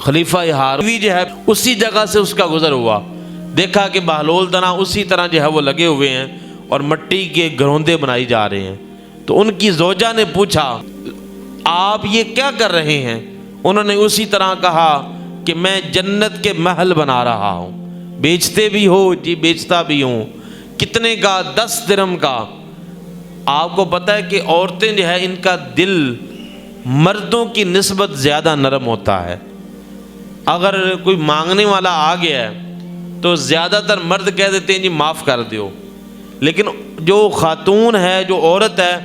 خلیفہ ہارون جو ہے اسی جگہ سے اس کا گزر ہوا، دیکھا کہ بہلول دنا اسی طرح جو ہے وہ لگے ہوئے ہیں اور مٹی کے گروندے بنائی جا رہے ہیں۔ تو ان کی زوجہ نے پوچھا آپ یہ کیا کر رہے ہیں؟ انہوں نے اسی طرح کہا کہ میں جنت کے محل بنا رہا ہوں۔ بیچتے بھی ہو؟ جی بیچتا بھی ہوں۔ کتنے کا؟ 10 درہم کا۔ آپ کو پتہ ہے کہ عورتیں جو ہے ان کا دل مردوں کی نسبت زیادہ نرم ہوتا ہے۔ اگر کوئی مانگنے والا آ گیا ہے تو زیادہ تر مرد کہہ دیتے ہیں جی معاف کر دیو، لیکن جو خاتون ہے، جو عورت ہے،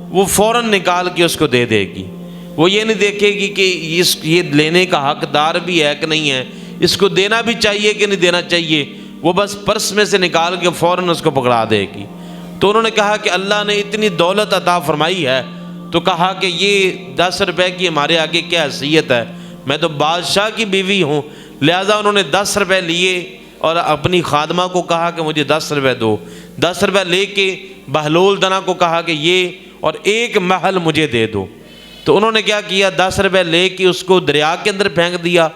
وہ فوراً نکال کے اس کو دے دے گی۔ وہ یہ نہیں دیکھے گی کہ یہ لینے کا حقدار بھی ہے کہ نہیں ہے، اس کو دینا بھی چاہیے کہ نہیں دینا چاہیے، وہ بس پرس میں سے نکال کے فوراً اس کو پکڑا دے گی۔ تو انہوں نے کہا کہ اللہ نے اتنی دولت عطا فرمائی ہے، تو کہا کہ یہ 10 روپے کی ہمارے آگے کیا حیثیت ہے، میں تو بادشاہ کی بیوی ہوں۔ لہٰذا انہوں نے 10 روپے لیے اور اپنی خادمہ کو کہا کہ مجھے 10 روپے دو۔ 10 روپے لے کے بہلول دنا کو کہا کہ یہ اور ایک محل مجھے دے دو۔ تو انہوں نے کیا کیا، 10 روپے لے کے اس کو دریا کے اندر پھینک دیا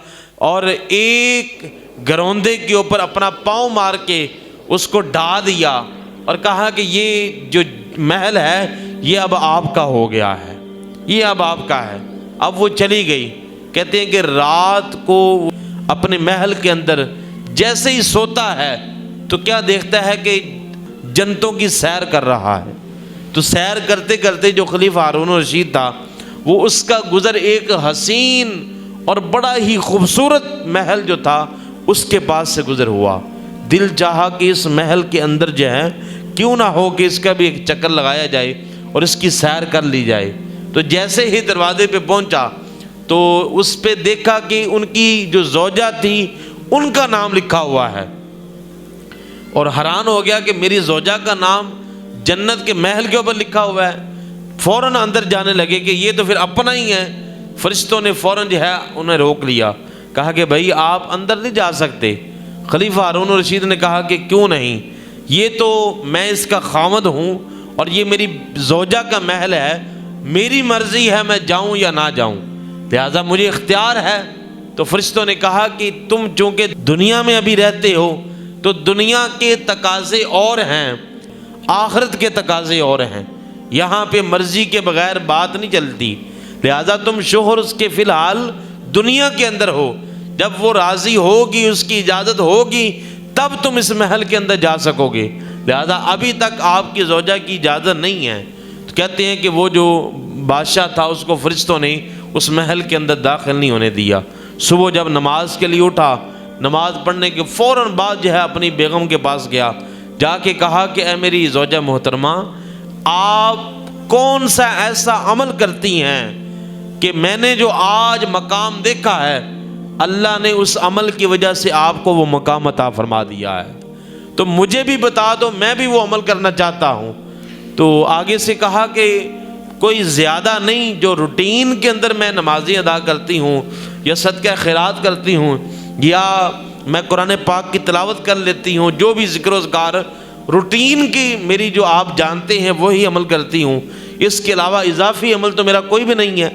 اور ایک گروندے کے اوپر اپنا پاؤں مار کے اس کو ڈھا دیا اور کہا کہ یہ جو محل ہے یہ اب آپ کا ہو گیا ہے، یہ اب آپ کا ہے۔ اب وہ چلی گئی۔ کہتے ہیں کہ رات کو اپنے محل کے اندر جیسے ہی سوتا ہے تو کیا دیکھتا ہے کہ جنتوں کی سیر کر رہا ہے۔ تو سیر کرتے کرتے جو خلیفہ ہارون الرشید تھا وہ اس کا گزر ایک حسین اور بڑا ہی خوبصورت محل جو تھا اس کے پاس سے گزر ہوا۔ دل چاہا کہ اس محل کے اندر جو ہے کیوں نہ ہو کہ اس کا بھی ایک چکر لگایا جائے اور اس کی سیر کر لی جائے۔ تو جیسے ہی دروازے پہ پہنچا تو اس پہ دیکھا کہ ان کی جو زوجہ تھی ان کا نام لکھا ہوا ہے، اور حیران ہو گیا کہ میری زوجہ کا نام جنت کے محل کے اوپر لکھا ہوا ہے۔ فوراً اندر جانے لگے کہ یہ تو پھر اپنا ہی ہے۔ فرشتوں نے فوراً جو ہے انہیں روک لیا، کہا کہ بھائی آپ اندر نہیں جا سکتے۔ خلیفہ ہارون الرشید نے کہا کہ کیوں نہیں، یہ تو میں اس کا خامد ہوں اور یہ میری زوجہ کا محل ہے، میری مرضی ہے میں جاؤں یا نہ جاؤں، لہذا مجھے اختیار ہے۔ تو فرشتوں نے کہا کہ تم چونکہ دنیا میں ابھی رہتے ہو تو دنیا کے تقاضے اور ہیں، آخرت کے تقاضے اور ہیں، یہاں پہ مرضی کے بغیر بات نہیں چلتی، لہذا تم شوہر اس کے فی الحال دنیا کے اندر ہو، جب وہ راضی ہوگی، اس کی اجازت ہوگی تب تم اس محل کے اندر جا سکو گے، لہذا ابھی تک آپ کی زوجہ کی اجازت نہیں ہے۔ تو کہتے ہیں کہ وہ جو بادشاہ تھا اس کو فرشتوں نے اس محل کے اندر داخل نہیں ہونے دیا۔ صبح جب نماز کے لیے اٹھا، نماز پڑھنے کے فوراً بعد جو ہے اپنی بیگم کے پاس گیا، جا کے کہا کہ اے میری زوجہ محترمہ، آپ کون سا ایسا عمل کرتی ہیں کہ میں نے جو آج مقام دیکھا ہے اللہ نے اس عمل کی وجہ سے آپ کو وہ مقام عطا فرما دیا ہے، تو مجھے بھی بتا دو، میں بھی وہ عمل کرنا چاہتا ہوں۔ تو آگے سے کہا کہ کوئی زیادہ نہیں، جو روٹین کے اندر میں نمازیں ادا کرتی ہوں یا صدقہ خیرات کرتی ہوں یا میں قرآن پاک کی تلاوت کر لیتی ہوں، جو بھی ذکر و اذکار روٹین کی میری جو آپ جانتے ہیں وہی عمل کرتی ہوں، اس کے علاوہ اضافی عمل تو میرا کوئی بھی نہیں ہے۔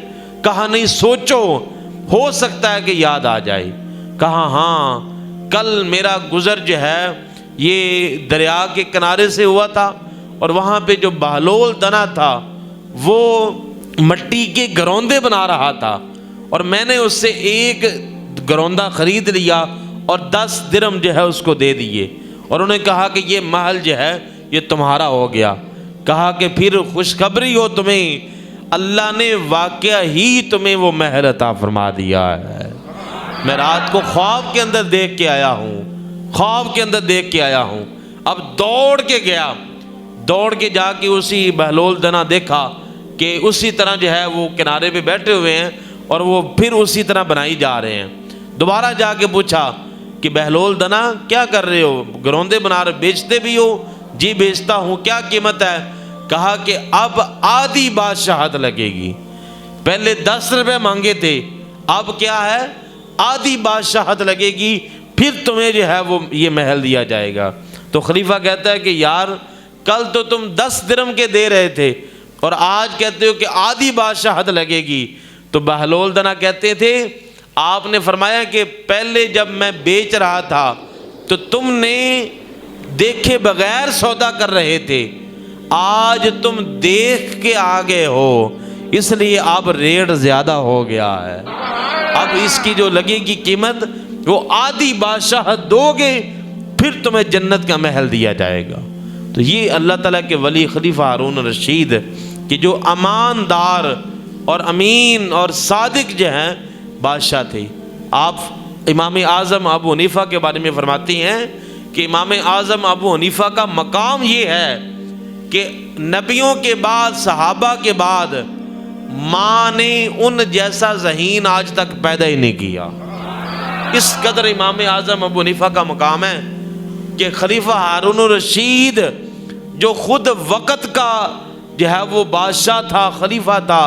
کہا نہیں، سوچو، ہو سکتا ہے کہ یاد آ جائے۔ کہا ہاں، کل میرا گزر جو ہے یہ دریا کے کنارے سے ہوا تھا اور وہاں پہ جو بہلول دنا تھا وہ مٹی کے گروندے بنا رہا تھا اور میں نے اس سے ایک گروندہ خرید لیا اور 10 درہم جو ہے اس کو دے دیے، اور انہوں نے کہا کہ یہ محل جو ہے یہ تمہارا ہو گیا۔ کہا کہ پھر خوشخبری ہو تمہیں، اللہ نے واقعہ ہی تمہیں وہ محل عطا فرما دیا ہے۔ میں رات کو خواب کے اندر دیکھ کے آیا ہوں، خواب کے اندر دیکھ کے آیا ہوں۔ اب دوڑ کے گیا، دوڑ کے جا کے اسی بہلول دنا دیکھا کہ اسی طرح جو ہے وہ کنارے پہ بیٹھے ہوئے ہیں اور وہ پھر اسی طرح بنائی جا رہے ہیں۔ دوبارہ جا کے پوچھا کہ بہلول دنا کیا کر رہے ہو، گروندے بنا رہے، بیچتے بھی ہو؟ جی بیچتا ہوں۔ کیا قیمت ہے؟ کہا کہ اب آدھی بادشاہت لگے گی، پہلے 10 روپے مانگے تھے، اب کیا ہے، آدھی بادشاہت لگے گی، پھر تمہیں جو ہے وہ یہ محل دیا جائے گا۔ تو خلیفہ کہتا ہے کہ یار کل تو تم 10 درہم کے دے رہے تھے اور آج کہتے ہو کہ آدھی بادشاہت لگے گی۔ تو بہلول دنا کہتے تھے آپ نے فرمایا کہ پہلے جب میں بیچ رہا تھا تو تم نے دیکھے بغیر سودا کر رہے تھے، آج تم دیکھ کے آگے ہو، اس لیے اب ریٹ زیادہ ہو گیا ہے، اب اس کی جو لگے گی قیمت وہ آدھی بادشاہت دو گے، پھر تمہیں جنت کا محل دیا جائے گا۔ تو یہ اللہ تعالیٰ کے ولی خلیفہ ہارون رشید کہ جو اماندار اور امین اور صادق جو ہیں بادشاہ تھے۔ آپ امام اعظم ابو حنیفہ کے بارے میں فرماتی ہیں کہ امام اعظم ابو حنیفہ کا مقام یہ ہے کہ نبیوں کے بعد، صحابہ کے بعد ماں نے ان جیسا ذہین آج تک پیدا ہی نہیں کیا۔ اس قدر امام اعظم ابو حنیفہ کا مقام ہے کہ خلیفہ ہارون الرشید جو خود وقت کا جو ہے وہ بادشاہ تھا، خلیفہ تھا،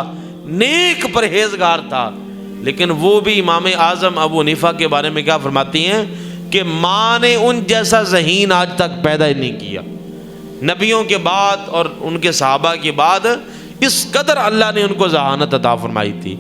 نیک پرہیزگار تھا، لیکن وہ بھی امام اعظم ابو حنیفہ کے بارے میں کیا فرماتی ہیں کہ ماں نے ان جیسا ذہین آج تک پیدا ہی نہیں کیا۔ نبیوں کے بعد اور ان کے صحابہ کے بعد اس قدر اللہ نے ان کو ذہانت عطا فرمائی تھی۔